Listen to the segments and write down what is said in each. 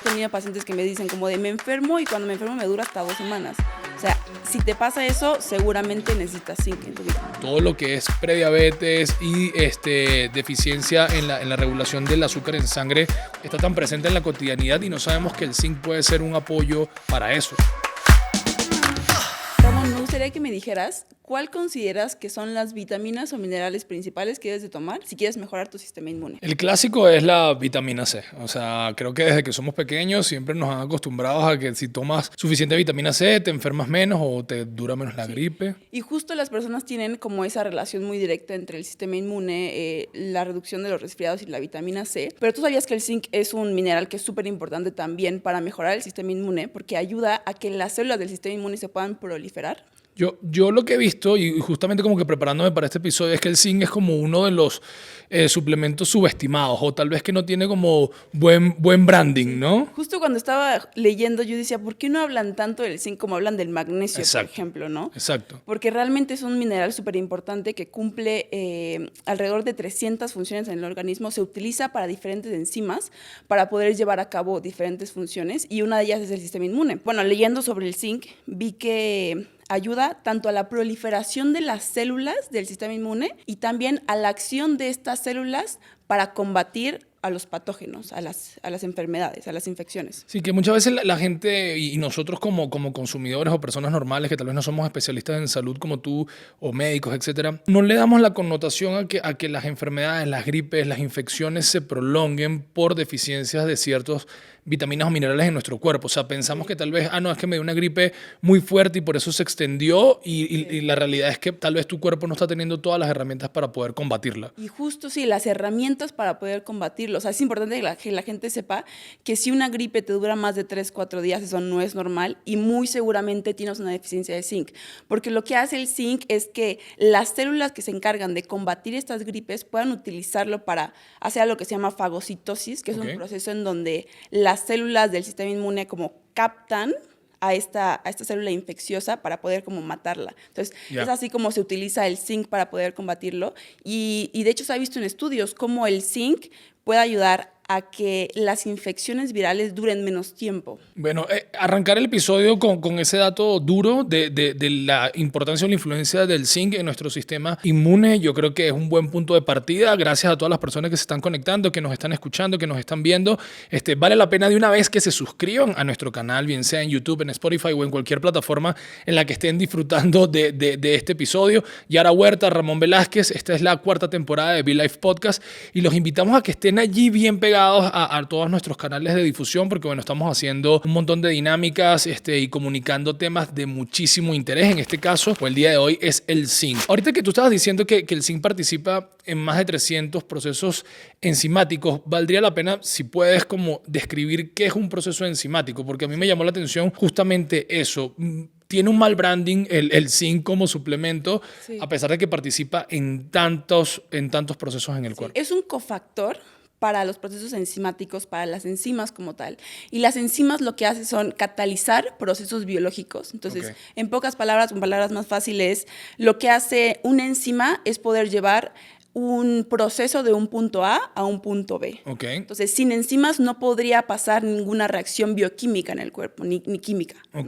He tenido pacientes que me dicen como de me enfermo y cuando me enfermo me dura hasta 2 semanas. O sea, si te pasa eso, seguramente necesitas zinc en tu vida. Todo lo que es prediabetes y deficiencia en la regulación del azúcar en sangre está tan presente en la cotidianidad y no sabemos que el zinc puede ser un apoyo para eso. Ramón, me gustaría que me dijeras cuál consideras que son las vitaminas o minerales principales que debes de tomar si quieres mejorar tu sistema inmune. El clásico es la vitamina C. O sea, creo que desde que somos pequeños siempre nos han acostumbrado a que si tomas suficiente vitamina C te enfermas menos o te dura menos la gripe. Y justo las personas tienen como esa relación muy directa entre el sistema inmune, la reducción de los resfriados y la vitamina C. Pero tú sabías que el zinc es un mineral que es súper importante también para mejorar el sistema inmune porque ayuda a que las células del sistema inmune se puedan proliferar. Yo lo que he visto, y justamente como que preparándome para este episodio, es que el zinc es como uno de los suplementos subestimados, o tal vez que no tiene como buen branding, ¿no? Justo cuando estaba leyendo yo decía, ¿por qué no hablan tanto del zinc como hablan del magnesio, Exacto. por ejemplo, ¿no? Exacto. Porque realmente es un mineral súper importante que cumple alrededor de 300 funciones en el organismo. Se utiliza para diferentes enzimas para poder llevar a cabo diferentes funciones y una de ellas es el sistema inmune. Bueno, leyendo sobre el zinc vi que ayuda tanto a la proliferación de las células del sistema inmune y también a la acción de estas células para combatir a los patógenos, a las enfermedades, a las infecciones. Sí, que muchas veces la gente y nosotros como consumidores o personas normales que tal vez no somos especialistas en salud como tú o médicos, etcétera, no le damos la connotación a que las enfermedades, las gripes, las infecciones se prolonguen por deficiencias de ciertos vitaminas o minerales en nuestro cuerpo. O sea, pensamos que tal vez, no, es que me dio una gripe muy fuerte y por eso se extendió y la realidad es que tal vez tu cuerpo no está teniendo todas las herramientas para poder combatirla. Y justo sí, las herramientas para poder combatirlo. O sea, es importante que la gente sepa que si una gripe te dura más de 3, 4 días, eso no es normal y muy seguramente tienes una deficiencia de zinc. Porque lo que hace el zinc es que las células que se encargan de combatir estas gripes puedan utilizarlo para hacer lo que se llama fagocitosis, que es un proceso en donde las células del sistema inmune como captan a esta célula infecciosa para poder como matarla. Entonces, es así como se utiliza el zinc para poder combatirlo. Y de hecho se ha visto en estudios cómo el zinc puede ayudar a que las infecciones virales duren menos tiempo. Bueno, arrancar el episodio con ese dato duro de la importancia o la influencia del zinc en nuestro sistema inmune, yo creo que es un buen punto de partida. Gracias a todas las personas que se están conectando, que nos están escuchando, que nos están viendo. Vale la pena de una vez que se suscriban a nuestro canal, bien sea en YouTube, en Spotify o en cualquier plataforma en la que estén disfrutando de este episodio. Yara Huerta, Ramón Velázquez, esta es la 4ª temporada de Be-Life Podcast y los invitamos a que estén allí bien pegados a todos nuestros canales de difusión porque bueno, estamos haciendo un montón de dinámicas y comunicando temas de muchísimo interés. En este caso, el día de hoy es el zinc. Ahorita que tú estabas diciendo que el zinc participa en más de 300 procesos enzimáticos, valdría la pena si puedes como describir qué es un proceso enzimático, porque a mí me llamó la atención justamente eso. Tiene un mal branding el zinc como suplemento, sí, a pesar de que participa en tantos procesos en el cuerpo. Es un cofactor para los procesos enzimáticos, para las enzimas como tal. Y las enzimas lo que hacen son catalizar procesos biológicos. Entonces, en pocas palabras, con palabras más fáciles, lo que hace una enzima es poder llevar un proceso de un punto A a un punto B. Entonces, sin enzimas no podría pasar ninguna reacción bioquímica en el cuerpo, ni química. ¿No?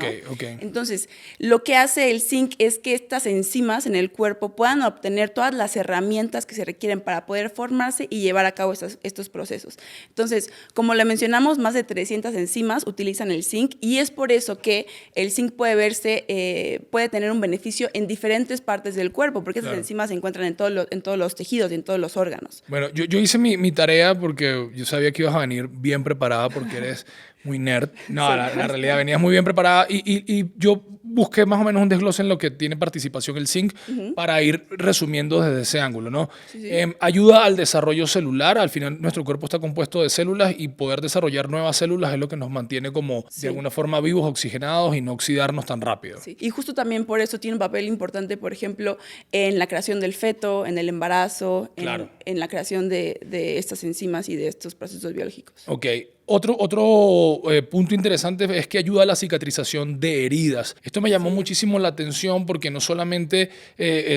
Entonces, lo que hace el zinc es que estas enzimas en el cuerpo puedan obtener todas las herramientas que se requieren para poder formarse y llevar a cabo estos procesos. Entonces, como le mencionamos, más de 300 enzimas utilizan el zinc y es por eso que el zinc puede tener un beneficio en diferentes partes del cuerpo, porque esas enzimas se encuentran en todos los tejidos y en todos los órganos. Bueno, yo hice mi tarea porque yo sabía que ibas a venir bien preparada porque eres muy nerd. No, sí, la realidad, venías muy bien preparada y yo busqué más o menos un desglose en lo que tiene participación el zinc para ir resumiendo desde ese ángulo, ¿no? Sí. Ayuda al desarrollo celular. Al final nuestro cuerpo está compuesto de células y poder desarrollar nuevas células es lo que nos mantiene como de alguna forma vivos, oxigenados y no oxidarnos tan rápido. Sí. Y justo también por eso tiene un papel importante, por ejemplo, en la creación del feto, en el embarazo, en la creación de estas enzimas y de estos procesos biológicos. Otro punto interesante es que ayuda a la cicatrización de heridas. Esto me llamó muchísimo la atención porque no solamente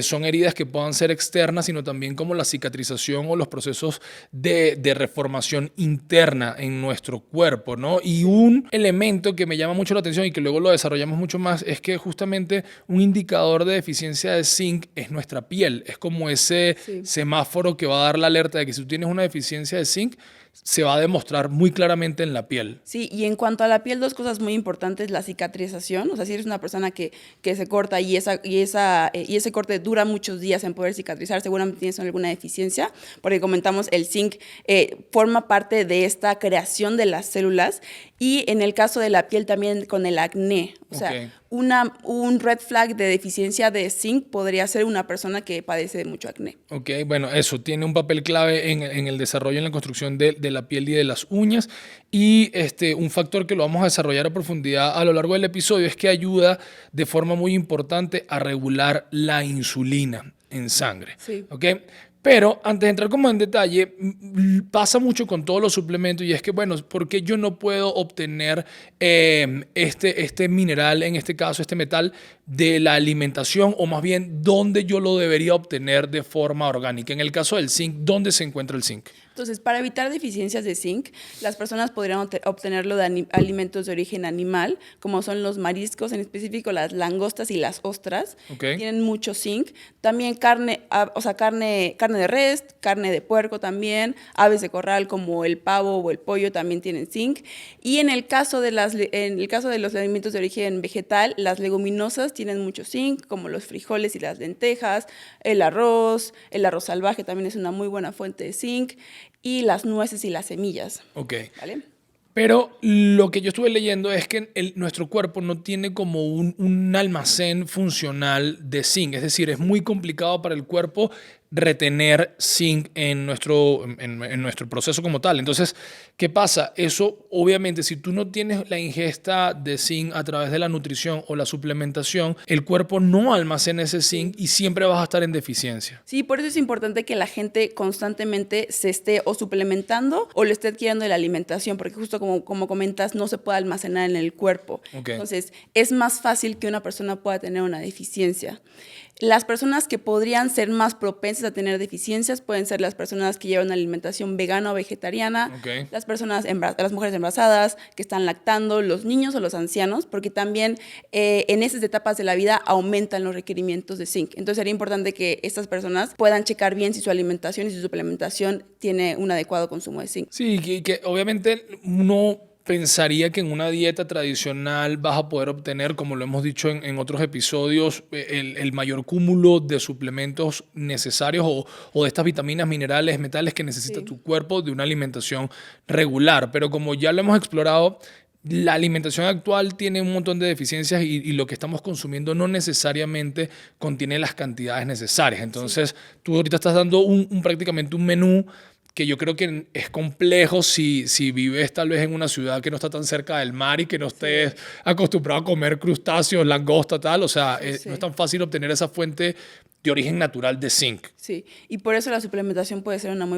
son heridas que puedan ser externas, sino también como la cicatrización o los procesos de reformación interna en nuestro cuerpo, ¿no? Y un elemento que me llama mucho la atención y que luego lo desarrollamos mucho más es que justamente un indicador de deficiencia de zinc es nuestra piel. Es como ese semáforo que va a dar la alerta de que si tú tienes una deficiencia de zinc, se va a demostrar muy claramente en la piel. Sí, y en cuanto a la piel, dos cosas muy importantes, la cicatrización, o sea, si eres una persona que se corta y ese corte dura muchos días en poder cicatrizar, seguramente tienes alguna deficiencia, porque comentamos, el zinc forma parte de esta creación de las células, y en el caso de la piel también con el acné, o sea, un red flag de deficiencia de zinc podría ser una persona que padece de mucho acné. Ok, bueno, eso tiene un papel clave en el desarrollo, en la construcción de la piel y de las uñas. Y un factor que lo vamos a desarrollar a profundidad a lo largo del episodio es que ayuda de forma muy importante a regular la insulina en sangre. Sí. ¿Ok? Pero antes de entrar como en detalle, pasa mucho con todos los suplementos y es que, bueno, ¿por qué yo no puedo obtener este mineral, en este caso este metal, de la alimentación, o más bien, dónde yo lo debería obtener de forma orgánica? En el caso del zinc, ¿dónde se encuentra el zinc? Entonces, para evitar deficiencias de zinc, las personas podrían obtenerlo de alimentos de origen animal, como son los mariscos, en específico las langostas y las ostras. Okay. Tienen mucho zinc. También carne de res, carne de puerco también, aves de corral como el pavo o el pollo también tienen zinc. Y en el caso de los alimentos de origen vegetal, las leguminosas tienen mucho zinc, como los frijoles y las lentejas, el arroz salvaje también es una muy buena fuente de zinc, y las nueces y las semillas. Ok. ¿Vale? Pero lo que yo estuve leyendo es que nuestro cuerpo no tiene como un almacén funcional de zinc. Es decir, es muy complicado para el cuerpo retener zinc en nuestro proceso como tal. Entonces, ¿qué pasa? Eso, obviamente, si tú no tienes la ingesta de zinc a través de la nutrición o la suplementación, el cuerpo no almacena ese zinc y siempre vas a estar en deficiencia. Sí, por eso es importante que la gente constantemente se esté o suplementando o le esté adquiriendo de la alimentación, porque justo como comentas, no se puede almacenar en el cuerpo. Okay. Entonces, es más fácil que una persona pueda tener una deficiencia. Las personas que podrían ser más propensas a tener deficiencias pueden ser las personas que llevan una alimentación vegana o vegetariana, Okay. las mujeres embarazadas, que están lactando, los niños o los ancianos, porque también en esas etapas de la vida aumentan los requerimientos de zinc. Entonces sería importante que estas personas puedan checar bien si su alimentación y su suplementación tiene un adecuado consumo de zinc. Sí, que obviamente uno pensaría que en una dieta tradicional vas a poder obtener, como lo hemos dicho en otros episodios, el mayor cúmulo de suplementos necesarios o de estas vitaminas, minerales, metales que necesita tu cuerpo de una alimentación regular. Pero como ya lo hemos explorado, la alimentación actual tiene un montón de deficiencias y lo que estamos consumiendo no necesariamente contiene las cantidades necesarias. Entonces, tú ahorita estás dando prácticamente un menú que yo creo que es complejo si vives tal vez en una ciudad que no está tan cerca del mar y que no estés acostumbrado a comer crustáceos, langosta, tal. O sea, no es tan fácil obtener esa fuente de origen natural de zinc. Sí, y por eso la suplementación puede ser una muy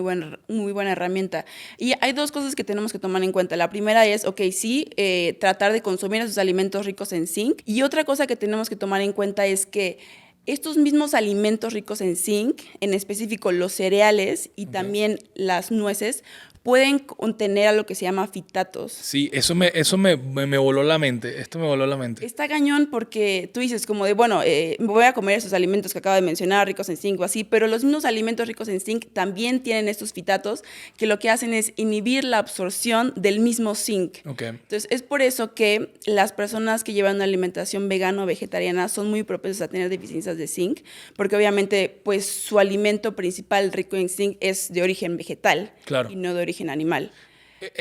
buena herramienta. Y hay dos cosas que tenemos que tomar en cuenta. La primera es, tratar de consumir esos alimentos ricos en zinc. Y otra cosa que tenemos que tomar en cuenta es que estos mismos alimentos ricos en zinc, en específico los cereales y también las nueces, pueden contener a lo que se llama fitatos. Sí, eso me voló la mente. Esto me voló la mente. Está cañón porque tú dices como de, me voy a comer esos alimentos que acabo de mencionar, ricos en zinc o así, pero los mismos alimentos ricos en zinc también tienen estos fitatos que lo que hacen es inhibir la absorción del mismo zinc. Okay. Entonces, es por eso que las personas que llevan una alimentación vegana o vegetariana son muy propensas a tener deficiencias de zinc, porque obviamente pues su alimento principal rico en zinc es de origen vegetal y no de origen animal.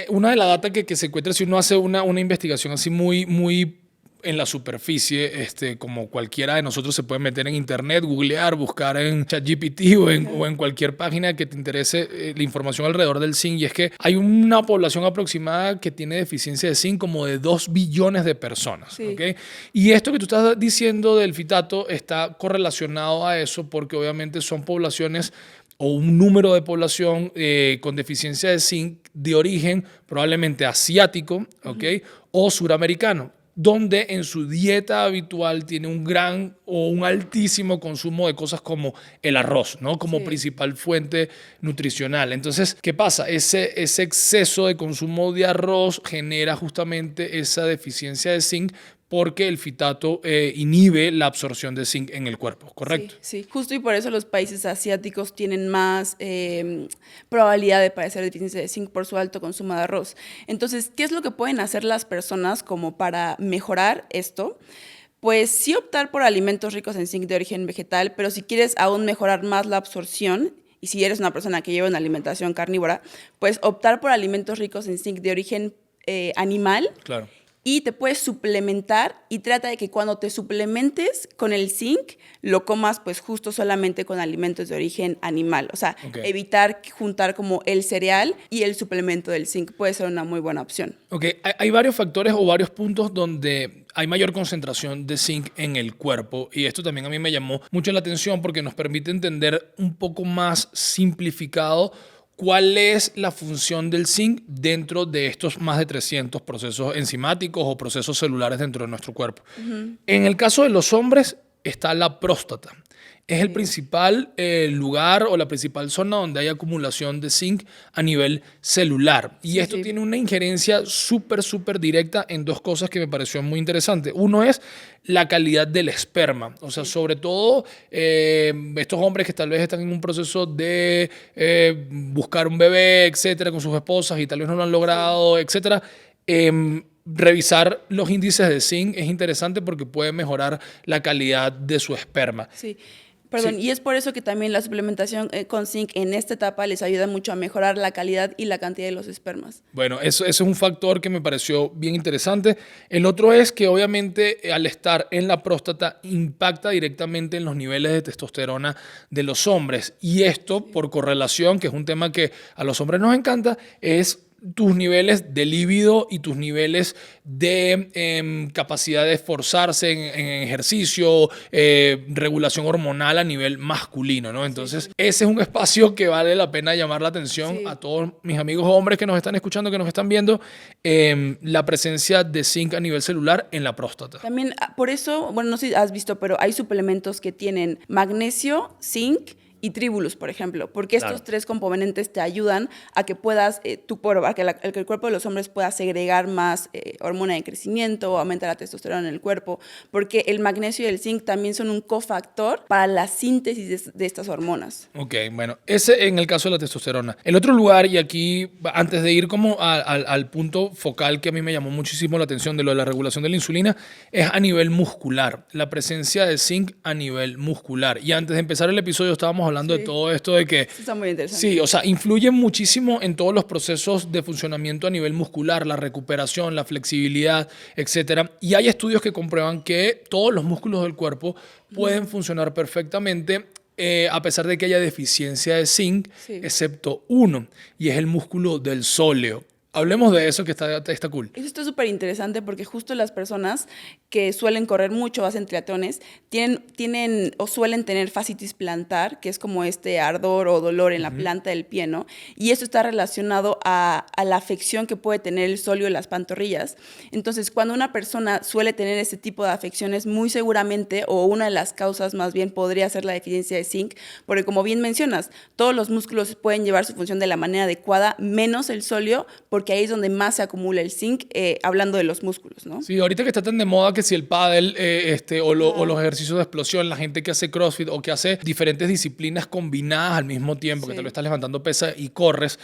Una de las datas que se encuentra si uno hace una investigación así muy en la superficie, como cualquiera de nosotros se puede meter en internet, googlear, buscar en ChatGPT o en cualquier página que te interese la información alrededor del zinc, y es que hay una población aproximada que tiene deficiencia de zinc como de 2 billones de personas. Sí. ¿Okay? Y esto que tú estás diciendo del fitato está correlacionado a eso porque obviamente son poblaciones o un número de población con deficiencia de zinc de origen probablemente asiático, ¿ok? O suramericano, donde en su dieta habitual tiene un gran o un altísimo consumo de cosas como el arroz, ¿no? Como principal fuente nutricional. Entonces, ¿qué pasa? Ese exceso de consumo de arroz genera justamente esa deficiencia de zinc porque el fitato inhibe la absorción de zinc en el cuerpo, ¿correcto? Sí, sí, justo y por eso los países asiáticos tienen más probabilidad de padecer deficiencia de zinc por su alto consumo de arroz. Entonces, ¿qué es lo que pueden hacer las personas como para mejorar esto? Pues sí optar por alimentos ricos en zinc de origen vegetal, pero si quieres aún mejorar más la absorción, y si eres una persona que lleva una alimentación carnívora, pues optar por alimentos ricos en zinc de origen animal. Claro. Y te puedes suplementar y trata de que cuando te suplementes con el zinc, lo comas pues justo solamente con alimentos de origen animal. O sea, evitar juntar como el cereal y el suplemento del zinc puede ser una muy buena opción. Ok, hay varios factores o varios puntos donde hay mayor concentración de zinc en el cuerpo y esto también a mí me llamó mucho la atención porque nos permite entender un poco más simplificado ¿cuál es la función del zinc dentro de estos más de 300 procesos enzimáticos o procesos celulares dentro de nuestro cuerpo? En el caso de los hombres está la próstata. Es el principal lugar o la principal zona donde hay acumulación de zinc a nivel celular. Y esto tiene una injerencia súper directa en dos cosas que me pareció muy interesante. Uno es la calidad del esperma. O sea, sobre todo estos hombres que tal vez están en un proceso de buscar un bebé, etcétera, con sus esposas y tal vez no lo han logrado, etcétera. Revisar los índices de zinc es interesante porque puede mejorar la calidad de su esperma. Sí. Perdón, y es por eso que también la suplementación con zinc en esta etapa les ayuda mucho a mejorar la calidad y la cantidad de los espermas. Bueno, eso es un factor que me pareció bien interesante. El otro es que obviamente al estar en la próstata impacta directamente en los niveles de testosterona de los hombres. Y esto, por correlación, que es un tema que a los hombres nos encanta, es tus niveles de líbido y tus niveles de capacidad de esforzarse en ejercicio, regulación hormonal a nivel masculino, ¿no? Entonces, ese es un espacio que vale la pena llamar la atención a todos mis amigos hombres que nos están escuchando, que nos están viendo, la presencia de zinc a nivel celular en la próstata. También, por eso, bueno, no sé si has visto, pero hay suplementos que tienen magnesio, zinc y tribulus, por ejemplo, porque estos tres componentes te ayudan a que puedas, que el cuerpo de los hombres pueda segregar más hormona de crecimiento, aumenta la testosterona en el cuerpo, porque el magnesio y el zinc también son un cofactor para la síntesis de estas hormonas. Ok, bueno, ese en el caso de la testosterona. El otro lugar, y aquí antes de ir como al punto focal que a mí me llamó muchísimo la atención de lo de la regulación de la insulina, es a nivel muscular, la presencia de zinc a nivel muscular. Y antes de empezar el episodio estábamos hablando de todo esto de que... Eso está muy interesante. Sí, o sea, influye muchísimo en todos los procesos de funcionamiento a nivel muscular, la recuperación, la flexibilidad, etcétera. Y hay estudios que comprueban que todos los músculos del cuerpo pueden funcionar perfectamente a pesar de que haya deficiencia de zinc, excepto uno, y es el músculo del sóleo. Hablemos de eso que está cool. Eso está súper interesante porque justo las personas que suelen correr mucho, hacen triatlones, tienen o suelen tener fascitis plantar, que es como este ardor o dolor en la planta del pie, ¿no? Y eso está relacionado a la afección que puede tener el sóleo en las pantorrillas. Entonces, cuando una persona suele tener ese tipo de afecciones, muy seguramente, o una de las causas más bien, podría ser la deficiencia de zinc, porque como bien mencionas, todos los músculos pueden llevar su función de la manera adecuada, menos el sóleo, porque ahí es donde más se acumula el zinc, hablando de los músculos, ¿no? Sí, ahorita que está tan de moda que si el pádel o los ejercicios de explosión, la gente que hace CrossFit o que hace diferentes disciplinas combinadas al mismo tiempo, que tal vez estás levantando pesas y corres,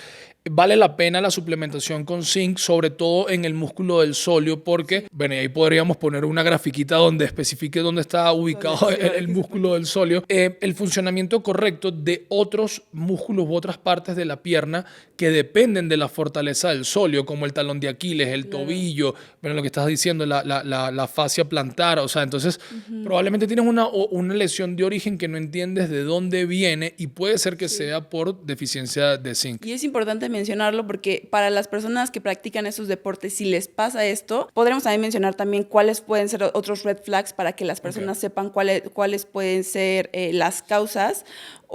vale la pena la suplementación con zinc, sobre todo en el músculo del sóleo, porque, bueno, ahí podríamos poner una grafiquita donde especifique dónde está ubicado el músculo del sóleo. El funcionamiento correcto de otros músculos u otras partes de la pierna que dependen de la fortaleza del sóleo, como el talón de Aquiles, el tobillo, bueno, lo que estás diciendo, la fascia plantar, o sea, entonces probablemente tienes una lesión de origen que no entiendes de dónde viene y puede ser que sea por deficiencia de zinc. Y es importante mencionarlo porque para las personas que practican esos deportes, si les pasa esto, podremos también mencionar también cuáles pueden ser otros red flags para que las personas sepan cuáles pueden ser las causas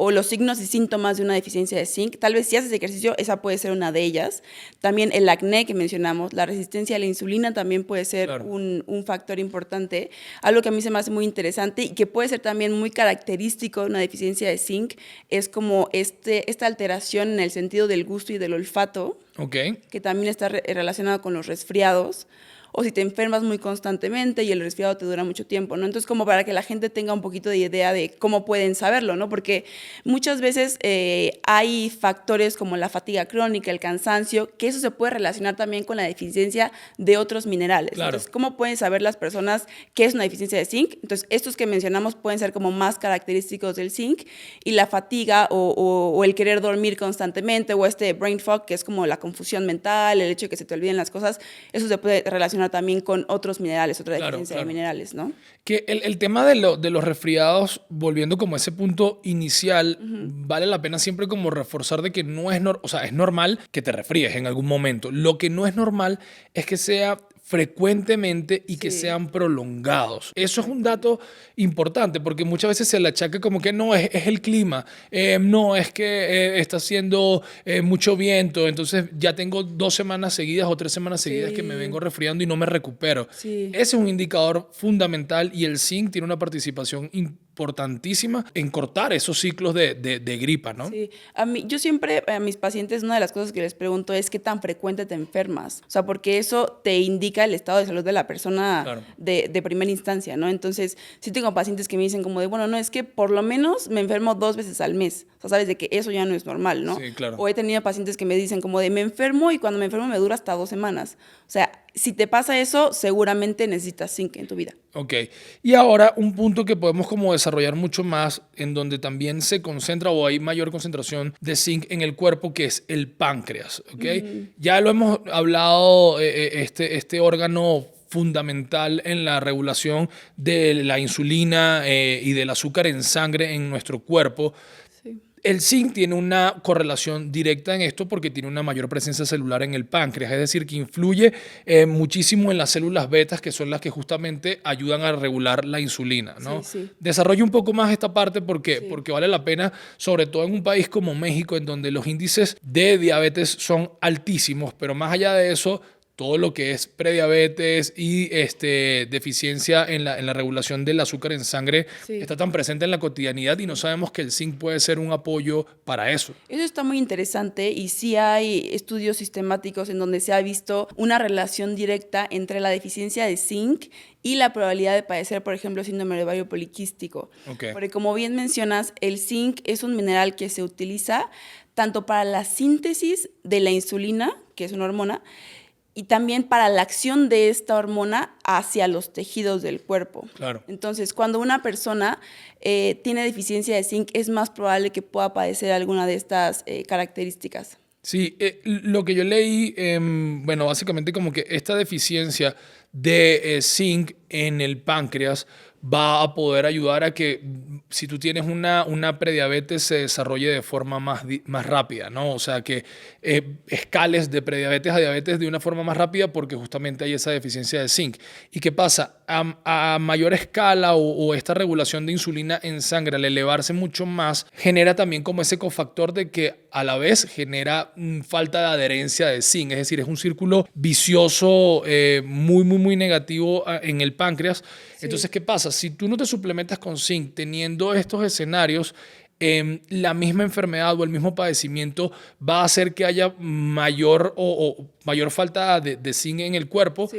o los signos y síntomas de una deficiencia de zinc. Tal vez si haces ejercicio, esa puede ser una de ellas. También el acné que mencionamos, la resistencia a la insulina también puede ser un factor importante. Algo que a mí se me hace muy interesante y que puede ser también muy característico de una deficiencia de zinc es como esta alteración en el sentido del gusto y del olfato, que también está relacionado con los resfriados, o si te enfermas muy constantemente y el resfriado te dura mucho tiempo, ¿no? Entonces, como para que la gente tenga un poquito de idea de cómo pueden saberlo, ¿no? Porque muchas veces hay factores como la fatiga crónica, el cansancio, que eso se puede relacionar también con la deficiencia de otros minerales. Claro. Entonces, ¿cómo pueden saber las personas qué es una deficiencia de zinc? Entonces, estos que mencionamos pueden ser como más característicos del zinc, y la fatiga o el querer dormir constantemente, o este brain fog, que es como la confusión mental, el hecho de que se te olviden las cosas, eso se puede relacionar también con otros minerales, otra deficiencia de minerales, ¿no? Que el tema de los resfriados, volviendo como a ese punto inicial, vale la pena siempre como reforzar de que no es, o sea, es normal que te resfríes en algún momento. Lo que no es normal es que sea frecuentemente y que sean prolongados. Eso es un dato importante porque muchas veces se le achaca como que no, es el clima, no, es que está haciendo mucho viento, entonces ya tengo 2 semanas seguidas o 3 semanas seguidas que me vengo resfriando y no me recupero. Ese es un indicador fundamental y el zinc tiene una participación importantísima en cortar esos ciclos de gripa, ¿no? Sí, yo siempre a mis pacientes una de las cosas que les pregunto es qué tan frecuente te enfermas, o sea, porque eso te indica el estado de salud de la persona de primera instancia, ¿no? Entonces, sí tengo pacientes que me dicen como de, bueno, no, es que por lo menos me enfermo 2 veces al mes, o sea, sabes de que eso ya no es normal, ¿no? Sí, claro. O he tenido pacientes que me dicen como de, me enfermo y cuando me enfermo me dura hasta 2 semanas, o sea, si te pasa eso, seguramente necesitas zinc en tu vida. Ok. Y ahora un punto que podemos como desarrollar mucho más, en donde también se concentra o hay mayor concentración de zinc en el cuerpo, que es el páncreas. ¿Ok? Ya lo hemos hablado, este órgano fundamental en la regulación de la insulina y del azúcar en sangre en nuestro cuerpo. El zinc tiene una correlación directa en esto porque tiene una mayor presencia celular en el páncreas, es decir, que influye muchísimo en las células betas, que son las que justamente ayudan a regular la insulina, ¿no? Desarrollo un poco más esta parte porque vale la pena, sobre todo en un país como México, en donde los índices de diabetes son altísimos, pero más allá de eso, todo lo que es prediabetes y deficiencia en la regulación del azúcar en sangre está tan presente en la cotidianidad y no sabemos que el zinc puede ser un apoyo para eso. Eso está muy interesante y sí hay estudios sistemáticos en donde se ha visto una relación directa entre la deficiencia de zinc y la probabilidad de padecer, por ejemplo, síndrome de ovario poliquístico. Porque como bien mencionas, el zinc es un mineral que se utiliza tanto para la síntesis de la insulina, que es una hormona, y también para la acción de esta hormona hacia los tejidos del cuerpo. Claro. Entonces, cuando una persona tiene deficiencia de zinc, es más probable que pueda padecer alguna de estas características. Sí, lo que yo leí, bueno, básicamente como que esta deficiencia de zinc en el páncreas va a poder ayudar a que si tú tienes una prediabetes se desarrolle de forma más rápida, ¿no? O sea, que escales de prediabetes a diabetes de una forma más rápida porque justamente hay esa deficiencia de zinc. ¿Y qué pasa? A mayor escala o esta regulación de insulina en sangre, al elevarse mucho más, genera también como ese cofactor de que a la vez genera falta de adherencia de zinc. Es decir, es un círculo vicioso muy negativo en el páncreas. Entonces, ¿qué pasa? Si tú no te suplementas con zinc teniendo estos escenarios, la misma enfermedad o el mismo padecimiento va a hacer que haya mayor falta de zinc en el cuerpo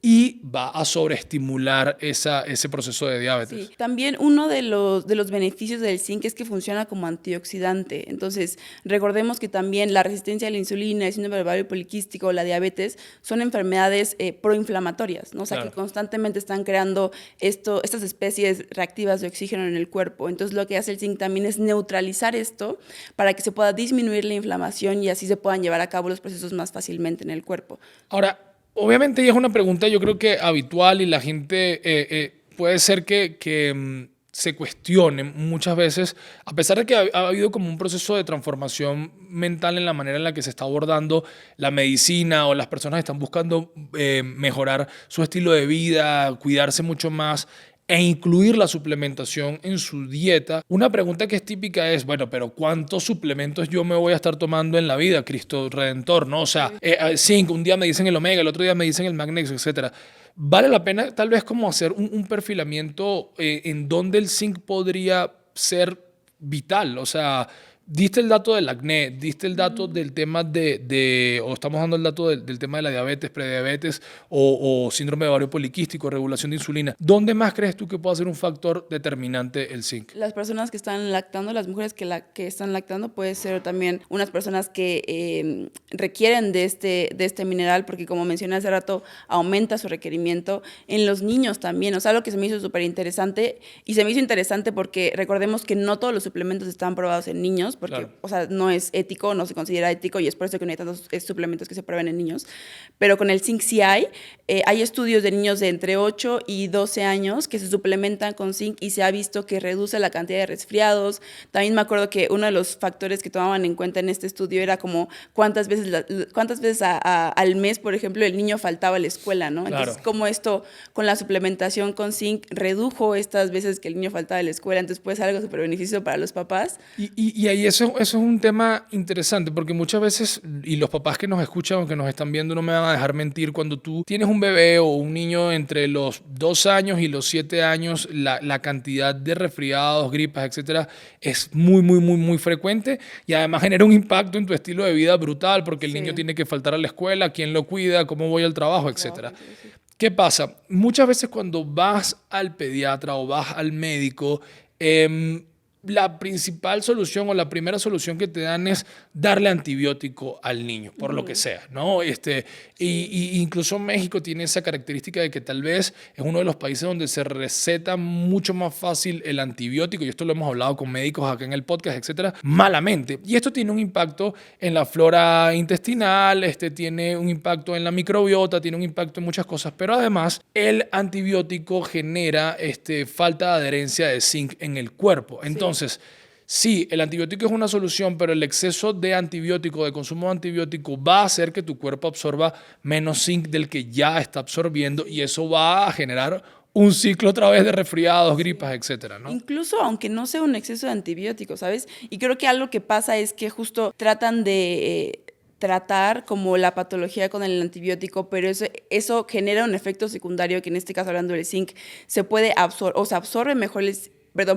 y va a sobreestimular ese proceso de diabetes. También uno de los beneficios del zinc es que funciona como antioxidante. Entonces, recordemos que también la resistencia a la insulina, el síndrome del ovario poliquístico, la diabetes, son enfermedades proinflamatorias, ¿no? O sea, que constantemente están creando estas especies reactivas de oxígeno en el cuerpo. Entonces, lo que hace el zinc también es neutralizar esto para que se pueda disminuir la inflamación y así se puedan llevar a cabo los procesos más fácilmente en el cuerpo. Ahora, obviamente ya es una pregunta yo creo que habitual y la gente puede ser que se cuestione muchas veces, a pesar de que ha habido como un proceso de transformación mental en la manera en la que se está abordando la medicina o las personas están buscando mejorar su estilo de vida, cuidarse mucho más. e incluir la suplementación en su dieta. Una pregunta que es típica es, bueno, pero ¿cuántos suplementos yo me voy a estar tomando en la vida, Cristo Redentor? ¿No? O sea, zinc, un día me dicen el omega, el otro día me dicen el magnesio, etcétera. Vale la pena tal vez como hacer un perfilamiento en donde el zinc podría ser vital. O sea, diste el dato del acné, diste el dato del tema o estamos dando el dato del tema de la diabetes, prediabetes o síndrome de ovario poliquístico, regulación de insulina. ¿Dónde más crees tú que puede ser un factor determinante el zinc? Las personas que están lactando, las mujeres que están lactando, puede ser también unas personas que requieren de este mineral, porque como mencioné hace rato, aumenta su requerimiento. En los niños también, o sea, algo que se me hizo súper interesante, y se me hizo interesante porque recordemos que no todos los suplementos están probados en niños, porque, claro, o sea, no es ético, no se considera ético, y es por eso que no hay tantos suplementos que se prueben en niños. Pero con el zinc sí hay estudios de niños de entre 8 y 12 años que se suplementan con zinc y se ha visto que reduce la cantidad de resfriados. También me acuerdo que uno de los factores que tomaban en cuenta en este estudio era como cuántas veces al mes, por ejemplo, el niño faltaba a la escuela, ¿no? Claro. Entonces, como esto con la suplementación con zinc redujo estas veces que el niño faltaba a la escuela, entonces puede ser algo súper beneficioso para los papás. Y ahí eso es un tema interesante, porque muchas veces, y los papás que nos escuchan o que nos están viendo no me van a dejar mentir, cuando tú tienes un bebé o un niño entre los 2 años y los 7 años, la cantidad de resfriados, gripas, etcétera, es muy frecuente, y además genera un impacto en tu estilo de vida brutal, porque el niño tiene que faltar a la escuela, quién lo cuida, cómo voy al trabajo, etcétera. ¿Qué pasa? Muchas veces cuando vas al pediatra o vas al médico, la principal solución o la primera solución que te dan es darle antibiótico al niño, por lo que sea, ¿no? Y incluso México tiene esa característica de que tal vez es uno de los países donde se receta mucho más fácil el antibiótico, y esto lo hemos hablado con médicos acá en el podcast, etcétera, malamente. Y esto tiene un impacto en la flora intestinal, tiene un impacto en la microbiota, tiene un impacto en muchas cosas, pero además el antibiótico genera falta de adherencia de zinc en el cuerpo. Entonces, sí, el antibiótico es una solución, pero el exceso de antibiótico, de consumo de antibiótico, va a hacer que tu cuerpo absorba menos zinc del que ya está absorbiendo, y eso va a generar un ciclo otra vez de resfriados, gripas, etcétera, ¿no? Incluso aunque no sea un exceso de antibióticos, ¿sabes? Y creo que algo que pasa es que justo tratan de tratar como la patología con el antibiótico, pero eso genera un efecto secundario que en este caso, hablando del zinc, se puede absorbe mejor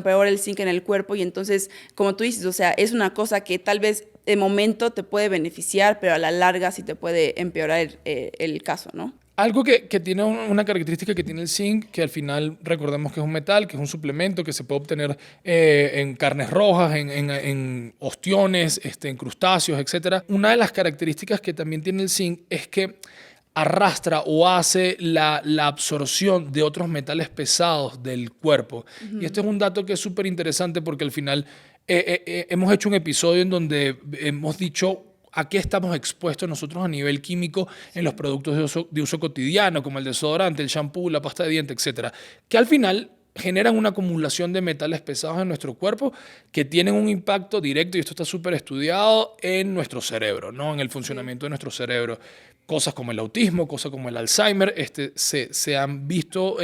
peor el zinc en el cuerpo, y entonces, como tú dices, o sea, es una cosa que tal vez de momento te puede beneficiar, pero a la larga sí te puede empeorar el caso, ¿no? Algo que tiene una característica que tiene el zinc, que al final recordemos que es un metal, que es un suplemento que se puede obtener en carnes rojas, en ostiones, en crustáceos, etc. Una de las características que también tiene el zinc es que arrastra o hace la absorción de otros metales pesados del cuerpo. Y esto es un dato que es súper interesante, porque al final hemos hecho un episodio en donde hemos dicho a qué estamos expuestos nosotros a nivel químico en los productos de uso cotidiano, como el desodorante, el shampoo, la pasta de dientes, etcétera, que al final generan una acumulación de metales pesados en nuestro cuerpo que tienen un impacto directo, y esto está súper estudiado, en nuestro cerebro, ¿no? En el funcionamiento de nuestro cerebro. Cosas como el autismo, cosas como el Alzheimer, se han visto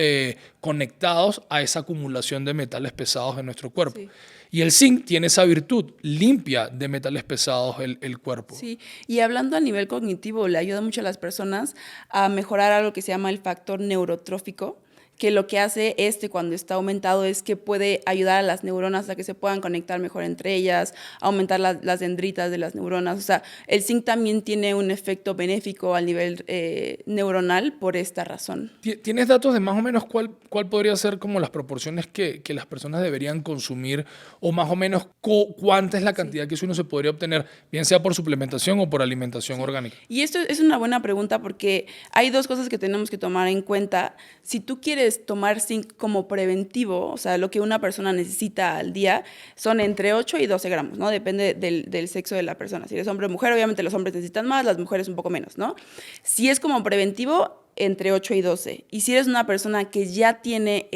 conectados a esa acumulación de metales pesados en nuestro cuerpo. Sí. Y el zinc tiene esa virtud, limpia de metales pesados el cuerpo. Sí, y hablando a nivel cognitivo, le ayuda mucho a las personas a mejorar algo que se llama el factor neurotrófico, que lo que hace cuando está aumentado es que puede ayudar a las neuronas a que se puedan conectar mejor entre ellas, aumentar las dendritas de las neuronas. O sea, el zinc también tiene un efecto benéfico a nivel neuronal por esta razón. ¿Tienes datos de más o menos cuál podría ser como las proporciones que las personas deberían consumir, o más o menos cuánta es la cantidad que uno se podría obtener, bien sea por suplementación o por alimentación orgánica? Y esto es una buena pregunta, porque hay dos cosas que tenemos que tomar en cuenta. Si tú quieres tomar zinc como preventivo, o sea, lo que una persona necesita al día son entre 8 y 12 gramos, ¿no? Depende del sexo de la persona. Si eres hombre o mujer, obviamente los hombres necesitan más, las mujeres un poco menos, ¿no? Si es como preventivo, entre 8 y 12. Y si eres una persona que ya tiene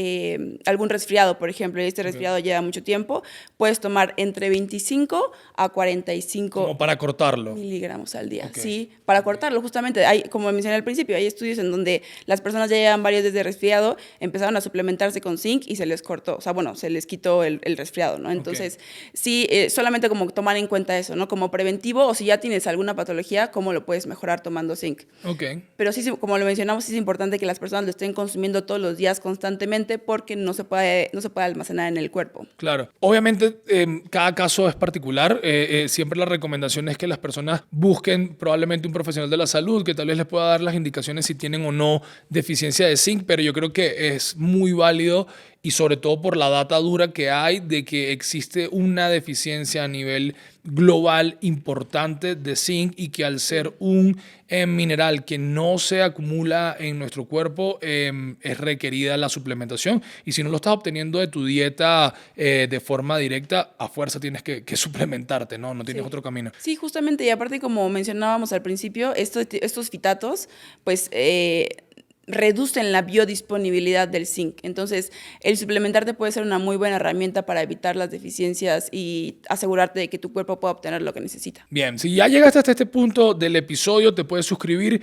algún resfriado, por ejemplo, y este resfriado lleva mucho tiempo, puedes tomar entre 25 a 45 como para cortarlo. miligramos al día. Sí, para cortarlo, justamente. Hay, como mencioné al principio, hay estudios en donde las personas ya llevan varios días de resfriado, empezaron a suplementarse con zinc y se les cortó, o sea, bueno, se les quitó el resfriado, ¿no? Entonces, sí, solamente como tomar en cuenta eso, ¿no? Como preventivo, o si ya tienes alguna patología, ¿cómo lo puedes mejorar tomando zinc? Pero sí, como lo mencionamos, sí es importante que las personas lo estén consumiendo todos los días constantemente porque no se puede almacenar en el cuerpo. Claro. Obviamente, cada caso es particular. Siempre la recomendación es que las personas busquen probablemente un profesional de la salud que tal vez les pueda dar las indicaciones si tienen o no deficiencia de zinc, pero yo creo que es muy válido y sobre todo por la data dura que hay de que existe una deficiencia a nivel global importante de zinc y que al ser un mineral que no se acumula en nuestro cuerpo es requerida la suplementación y si no lo estás obteniendo de tu dieta de forma directa, a fuerza tienes que suplementarte, ¿no? No tienes otro camino. Sí, justamente, y aparte como mencionábamos al principio, estos fitatos, pues reducen la biodisponibilidad del zinc. Entonces, el suplementarte puede ser una muy buena herramienta para evitar las deficiencias y asegurarte de que tu cuerpo pueda obtener lo que necesita. Bien, si ya llegaste hasta este punto del episodio, te puedes suscribir,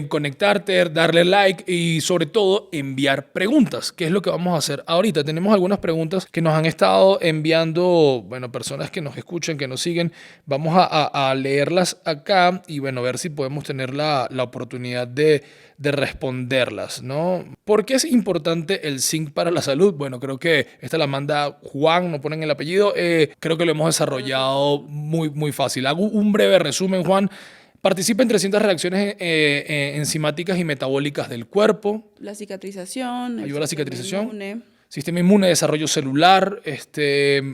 conectarte, darle like y sobre todo enviar preguntas, que es lo que vamos a hacer ahorita. Tenemos algunas preguntas que nos han estado enviando, bueno, personas que nos escuchan, que nos siguen. Vamos a leerlas acá y bueno, ver si podemos tener la oportunidad de responderlas, ¿no? ¿Por qué es importante el zinc para la salud? Bueno, creo que esta la manda Juan, no ponen el apellido. Creo que lo hemos desarrollado muy fácil. Hago un breve resumen, Juan. Participa en 300 reacciones enzimáticas y metabólicas del cuerpo. La cicatrización. Ayuda a la cicatrización. Inmune. Sistema inmune, desarrollo celular.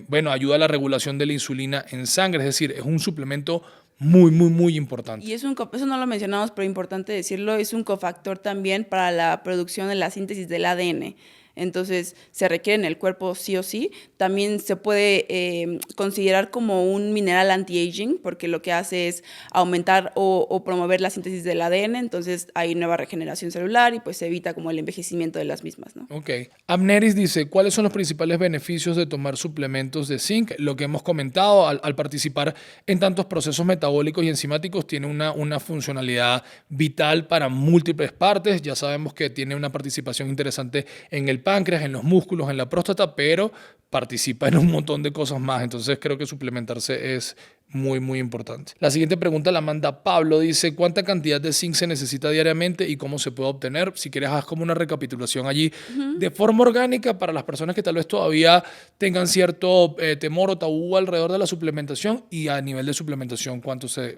Bueno, ayuda a la regulación de la insulina en sangre. Es decir, es un suplemento muy importante. Y eso no lo mencionamos, pero importante decirlo, es un cofactor también para la producción de la síntesis del ADN. Entonces, se requiere en el cuerpo sí o sí. También se puede considerar como un mineral anti-aging, porque lo que hace es aumentar o promover la síntesis del ADN. Entonces, hay nueva regeneración celular y pues se evita como el envejecimiento de las mismas, ¿no? Ok. Amneris dice, ¿cuáles son los principales beneficios de tomar suplementos de zinc? Lo que hemos comentado, al participar en tantos procesos metabólicos y enzimáticos, tiene una funcionalidad vital para múltiples partes. Ya sabemos que tiene una participación interesante en el páncreas, en los músculos, en la próstata, pero participa en un montón de cosas más. Entonces creo que suplementarse es muy importante. La siguiente pregunta la manda Pablo. Dice, ¿cuánta cantidad de zinc se necesita diariamente y cómo se puede obtener? Si quieres, haz como una recapitulación allí de forma orgánica para las personas que tal vez todavía tengan cierto temor o tabú alrededor de la suplementación y a nivel de suplementación,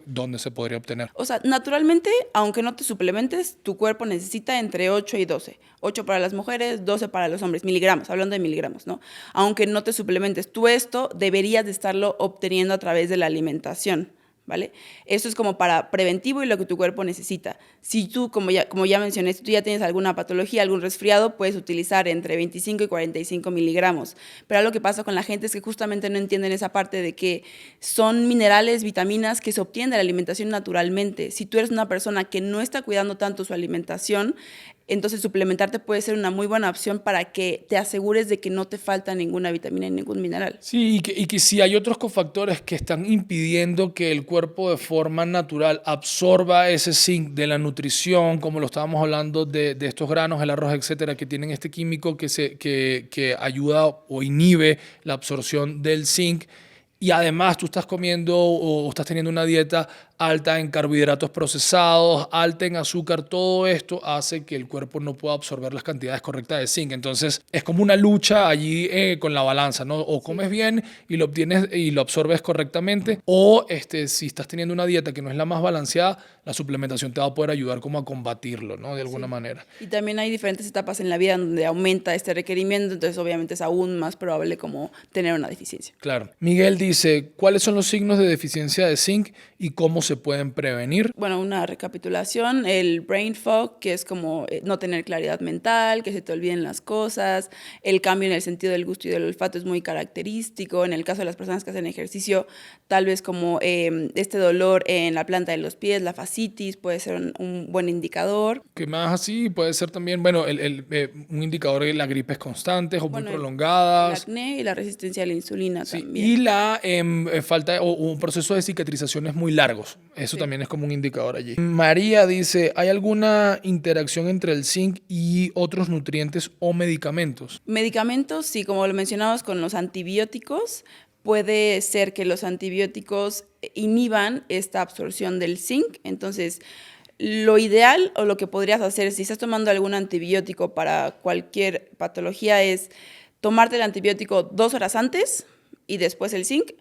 ¿dónde se podría obtener? O sea, naturalmente, aunque no te suplementes, tu cuerpo necesita entre 8 y 12. 8 para las mujeres, 12 para los hombres, miligramos, hablando de miligramos, ¿no? Aunque no te suplementes, tú esto deberías de estarlo obteniendo a través de la alimentación, ¿vale? Eso es como para preventivo y lo que tu cuerpo necesita. Si tú, como ya mencioné, si tú ya tienes alguna patología, algún resfriado, puedes utilizar entre 25 y 45 miligramos. Pero lo que pasa con la gente es que justamente no entienden esa parte de que son minerales, vitaminas que se obtienen de la alimentación naturalmente. Si tú eres una persona que no está cuidando tanto su alimentación, entonces suplementarte puede ser una muy buena opción para que te asegures de que no te falta ninguna vitamina y ningún mineral. Sí, y que si hay otros cofactores que están impidiendo que el cuerpo de forma natural absorba ese zinc de la nutrición, como lo estábamos hablando de estos granos, el arroz, etcétera, que tienen este químico que ayuda o inhibe la absorción del zinc, y además tú estás comiendo o estás teniendo una dieta alta en carbohidratos procesados, alta en azúcar, todo esto hace que el cuerpo no pueda absorber las cantidades correctas de zinc. Entonces es como una lucha allí con la balanza, ¿no? O comes bien y lo obtienes y lo absorbes correctamente, o si estás teniendo una dieta que no es la más balanceada, la suplementación te va a poder ayudar como a combatirlo, ¿no? De alguna manera. Y también hay diferentes etapas en la vida donde aumenta este requerimiento, entonces obviamente es aún más probable como tener una deficiencia. Claro. Miguel dice, dice, ¿cuáles son los signos de deficiencia de zinc y cómo se pueden prevenir? Bueno, una recapitulación, el brain fog, que es como no tener claridad mental, que se te olviden las cosas, el cambio en el sentido del gusto y del olfato es muy característico, en el caso de las personas que hacen ejercicio, tal vez como este dolor en la planta de los pies, la fascitis, puede ser un buen indicador. ¿Qué más así? Puede ser también, bueno, un indicador de la gripe es constantes o muy prolongadas. El acné y la resistencia a la insulina también. Y la falta o un proceso de cicatrizaciones muy largos. Eso también es como un indicador allí. María dice, ¿hay alguna interacción entre el zinc y otros nutrientes o medicamentos? Medicamentos, sí, como lo mencionabas con los antibióticos, puede ser que los antibióticos inhiban esta absorción del zinc. Entonces, lo ideal o lo que podrías hacer si estás tomando algún antibiótico para cualquier patología es tomarte el antibiótico 2 horas antes y después el zinc,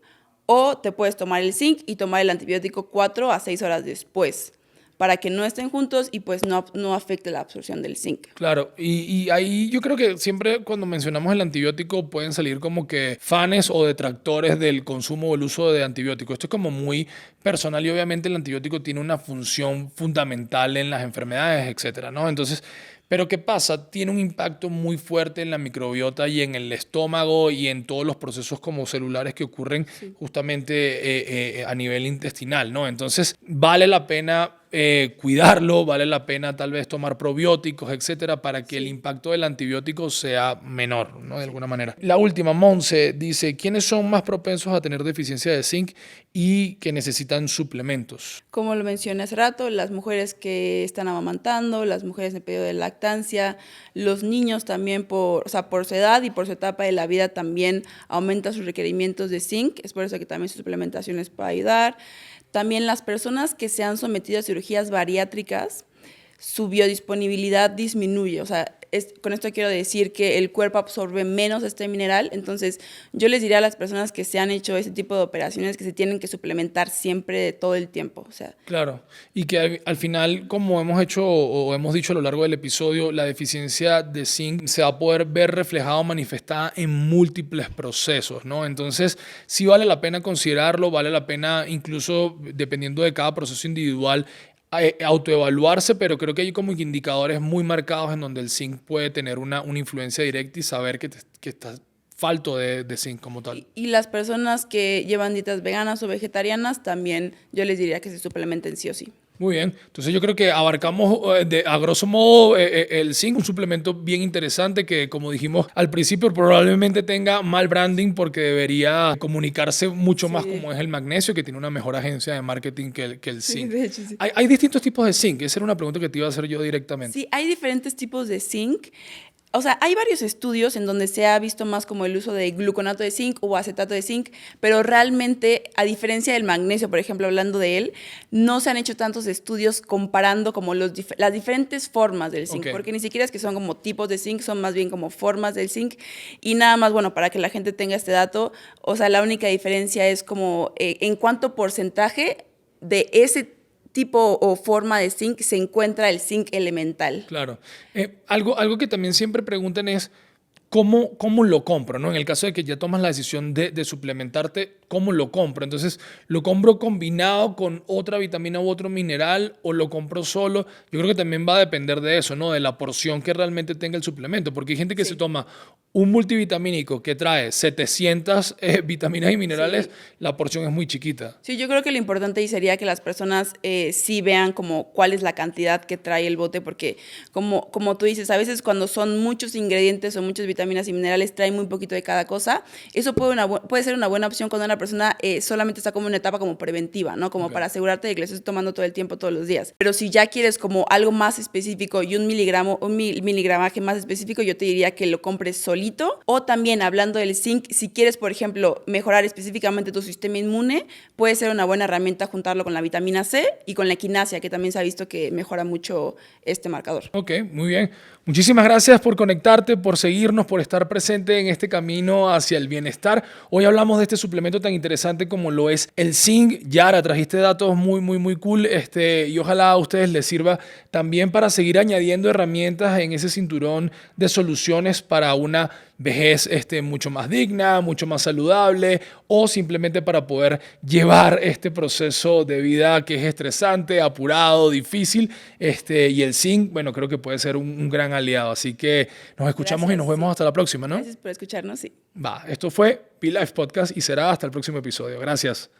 o te puedes tomar el zinc y tomar el antibiótico 4 a 6 horas después, para que no estén juntos y pues no afecte la absorción del zinc. Claro, y ahí yo creo que siempre cuando mencionamos el antibiótico pueden salir como que fans o detractores del consumo o el uso de antibióticos. Esto es como muy personal y obviamente el antibiótico tiene una función fundamental en las enfermedades, etcétera, ¿no? Entonces, pero ¿qué pasa? Tiene un impacto muy fuerte en la microbiota y en el estómago y en todos los procesos como celulares que ocurren justamente a nivel intestinal, ¿no? Entonces, vale la pena cuidarlo, vale la pena tal vez tomar probióticos, etcétera, para que el impacto del antibiótico sea menor, ¿no? De alguna manera. La última, Monse, dice, ¿quiénes son más propensos a tener deficiencia de zinc y que necesitan suplementos? Como lo mencioné hace rato, las mujeres que están amamantando, las mujeres en periodo de lactancia, los niños también por su edad y por su etapa de la vida también aumenta sus requerimientos de zinc, es por eso que también su suplementación les puede ayudar. También las personas que se han sometido a cirugías bariátricas, su biodisponibilidad disminuye. O sea, con esto quiero decir que el cuerpo absorbe menos este mineral. Entonces, yo les diría a las personas que se han hecho ese tipo de operaciones que se tienen que suplementar siempre, todo el tiempo. O sea, claro, y que al final, como hemos hecho o hemos dicho a lo largo del episodio, la deficiencia de zinc se va a poder ver reflejada o manifestada en múltiples procesos, ¿no? Entonces, sí vale la pena considerarlo, vale la pena incluso, dependiendo de cada proceso individual, autoevaluarse, pero creo que hay como indicadores muy marcados en donde el zinc puede tener una influencia directa y saber que estás falto de zinc como tal. Y las personas que llevan dietas veganas o vegetarianas también yo les diría que se suplementen sí o sí. Muy bien, entonces yo creo que abarcamos a grosso modo el zinc, un suplemento bien interesante que, como dijimos al principio, probablemente tenga mal branding porque debería comunicarse mucho más como es el magnesio, que tiene una mejor agencia de marketing que el zinc. De hecho, sí. Hay distintos tipos de zinc, esa era una pregunta que te iba a hacer yo directamente. Sí, hay diferentes tipos de zinc. O sea, hay varios estudios en donde se ha visto más como el uso de gluconato de zinc o acetato de zinc, pero realmente, a diferencia del magnesio, por ejemplo, hablando de él, no se han hecho tantos estudios comparando como las diferentes formas del zinc, porque ni siquiera es que son como tipos de zinc, son más bien como formas del zinc. Y nada más, bueno, para que la gente tenga este dato, o sea, la única diferencia es como en cuánto porcentaje de ese tipo o forma de zinc se encuentra el zinc elemental. Claro. Algo que también siempre preguntan es ¿cómo lo compro? ¿No? En el caso de que ya tomas la decisión de suplementarte, ¿cómo lo compro? Entonces, ¿lo compro combinado con otra vitamina u otro mineral o lo compro solo? Yo creo que también va a depender de eso, ¿no? De la porción que realmente tenga el suplemento, porque hay gente que se toma un multivitamínico que trae 700 vitaminas y minerales, la porción es muy chiquita. Sí, yo creo que lo importante ahí sería que las personas sí vean como cuál es la cantidad que trae el bote, porque como tú dices, a veces cuando son muchos ingredientes o muchas vitaminas y minerales, trae muy poquito de cada cosa. Eso puede ser una buena opción cuando una persona solamente está como en una etapa como preventiva, ¿no? Como para asegurarte de que lo estés tomando todo el tiempo, todos los días. Pero si ya quieres como algo más específico y un miligramaje más específico, yo te diría que lo compres solito. O también, hablando del zinc, si quieres, por ejemplo, mejorar específicamente tu sistema inmune, puede ser una buena herramienta juntarlo con la vitamina C y con la equinacia, que también se ha visto que mejora mucho este marcador. Ok, muy bien. Muchísimas gracias por conectarte, por seguirnos, por estar presente en este camino hacia el bienestar. Hoy hablamos de este suplemento tan interesante como lo es el zinc. Yara, trajiste datos muy cool y ojalá a ustedes les sirva también para seguir añadiendo herramientas en ese cinturón de soluciones para una una vejez mucho más digna, mucho más saludable, o simplemente para poder llevar este proceso de vida que es estresante, apurado, difícil. Y el zinc, bueno, creo que puede ser un gran aliado. Así que nos escuchamos. Gracias, y nos vemos hasta la próxima, ¿no? Gracias por escucharnos, sí. Esto fue P-Life Podcast y será hasta el próximo episodio. Gracias.